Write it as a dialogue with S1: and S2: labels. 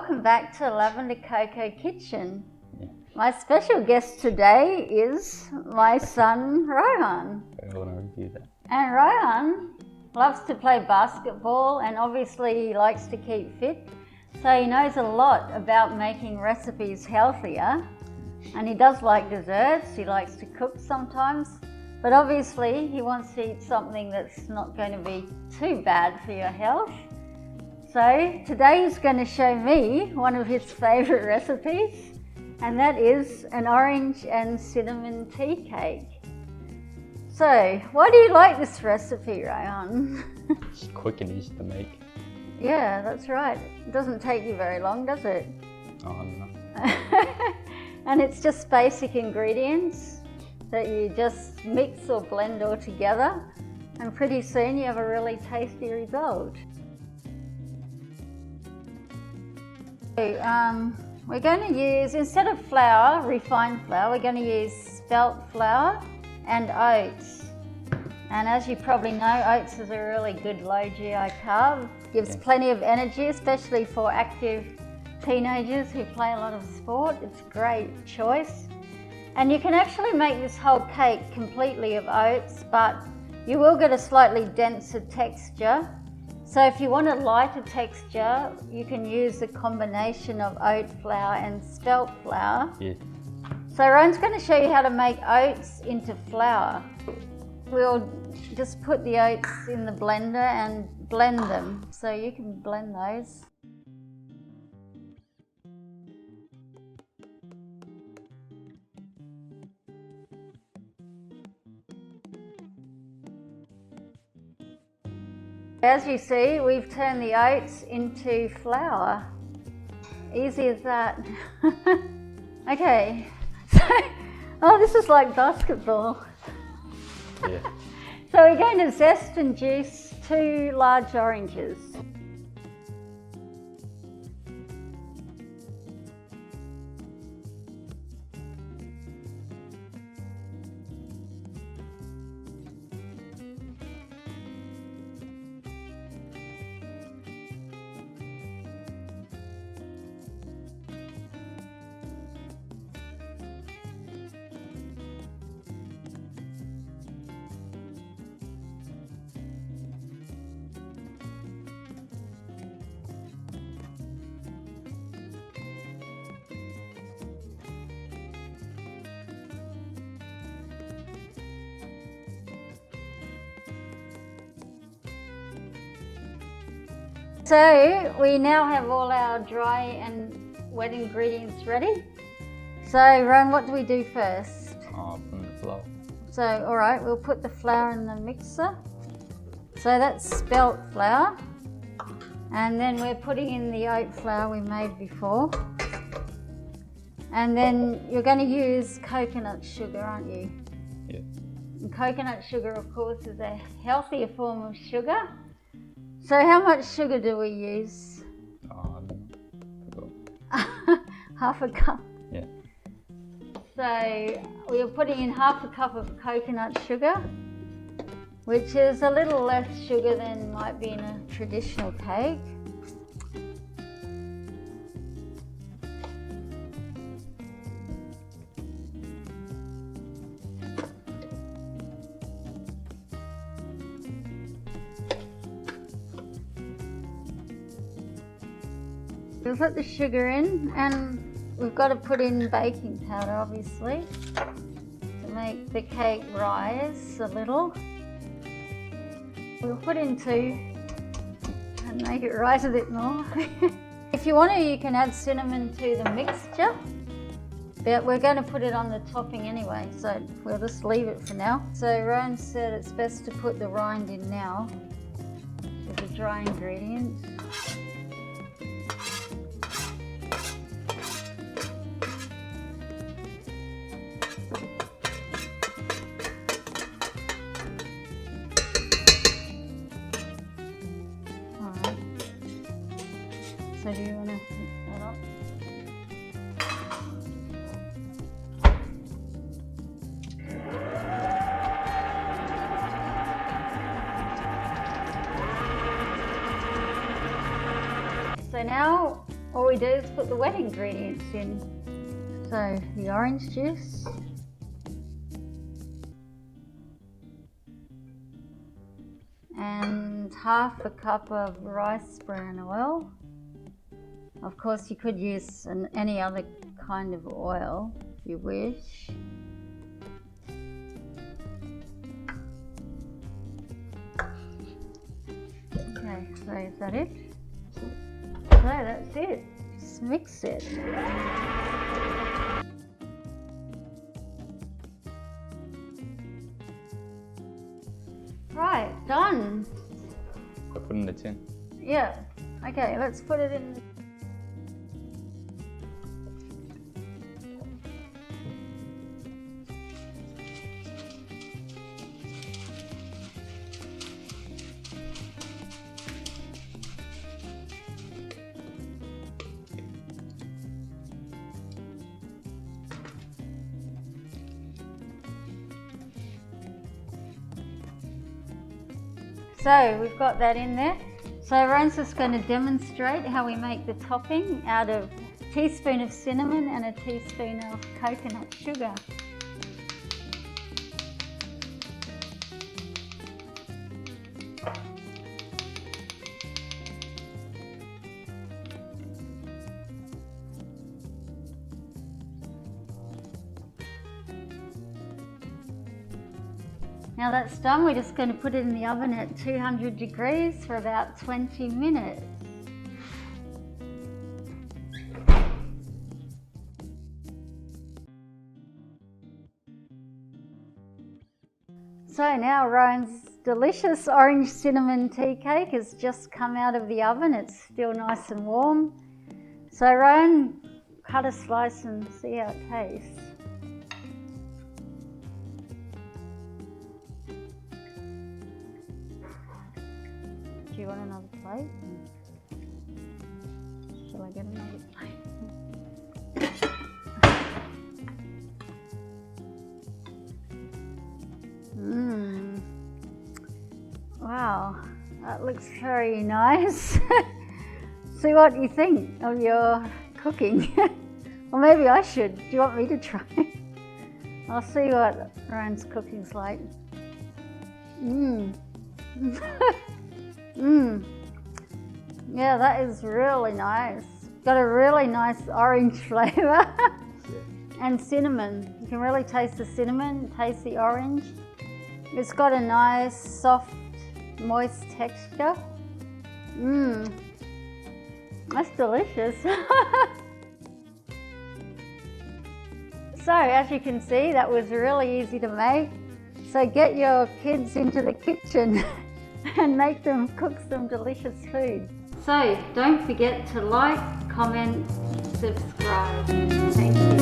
S1: welcome back to Lavender Cocoa Kitchen. My special guest today is my son Rohan.
S2: I want to review that.
S1: And Rohan loves to play basketball and obviously he likes to keep fit. So he knows a lot about making recipes healthier. And he does like desserts, he likes to cook sometimes. But obviously he wants to eat something that's not going to be too bad for your health. So today he's going to show me one of his favourite recipes, and that is an orange and cinnamon tea cake. So why do you like this recipe, Rohan?
S2: It's quick and easy to make.
S1: Yeah, that's right. It doesn't take you very long, does it?
S2: Oh, I don't know.
S1: And it's just basic ingredients that you just mix or blend all together, and pretty soon you have a really tasty result. So, we're going to use, instead of flour, refined flour, we're going to use spelt flour and oats. And as you probably know, oats is a really good low GI carb. Gives plenty of energy, especially for active teenagers who play a lot of sport. It's a great choice. And you can actually make this whole cake completely of oats, but you will get a slightly denser texture. So if you want a lighter texture, you can use a combination of oat flour and spelt flour.
S2: Yeah.
S1: So Rohan's going to show you how to make oats into flour. We'll just put the oats in the blender and blend them. So you can blend those. As you see, we've turned the oats into flour. Easy as that. Okay, so, oh, this is like basketball.
S2: Yeah.
S1: So we're going to zest and juice 2 large oranges. So we now have all our dry and wet ingredients ready. So Rohan, what do we do first?
S2: From the flour.
S1: So alright, we'll put the flour in the mixer. So that's spelt flour. And then we're putting in the oat flour we made before. And then you're going to use coconut sugar, aren't you?
S2: Yeah.
S1: And coconut sugar, of course, is a healthier form of sugar. So how much sugar do we use?
S2: I don't know.
S1: Half a cup.
S2: Yeah.
S1: So we are putting in half a cup of coconut sugar, which is a little less sugar than might be in a traditional cake. We'll put the sugar in, and we've got to put in baking powder, obviously, to make the cake rise a little. We'll put in 2 and make it rise a bit more. If you want to, you can add cinnamon to the mixture, but we're going to put it on the topping anyway, so we'll just leave it for now. So Rohan said it's best to put the rind in now with the dry ingredients. So do you want to mix that up? So now all we do is put the wet ingredients in. So the orange juice. And half a cup of rice bran oil. Of course, you could use any other kind of oil if you wish. Okay, so is that it? So that's it. Just mix it. Right, done.
S2: So put in the tin.
S1: Yeah. Okay, let's put it in. So we've got that in there. So Rowan's just going to demonstrate how we make the topping out of a teaspoon of cinnamon and a teaspoon of coconut sugar. Now that's done, we're just going to put it in the oven at 200 degrees for about 20 minutes. So now Rowan's delicious orange cinnamon tea cake has just come out of the oven. It's still nice and warm. So Rowan, cut a slice and see how it tastes. Do you want another plate? Shall I get another plate? Wow, that looks very nice. See what you think of your cooking. Or maybe I should. Do you want me to try? I'll see what Rowan's cooking's like. Yeah, that is really nice. Got a really nice orange flavour. And cinnamon. You can really taste the cinnamon, taste the orange. It's got a nice, soft, moist texture. That's delicious. So, as you can see, that was really easy to make. So get your kids into the kitchen and make them cook some delicious food. So don't forget to like, comment, subscribe. Thank you.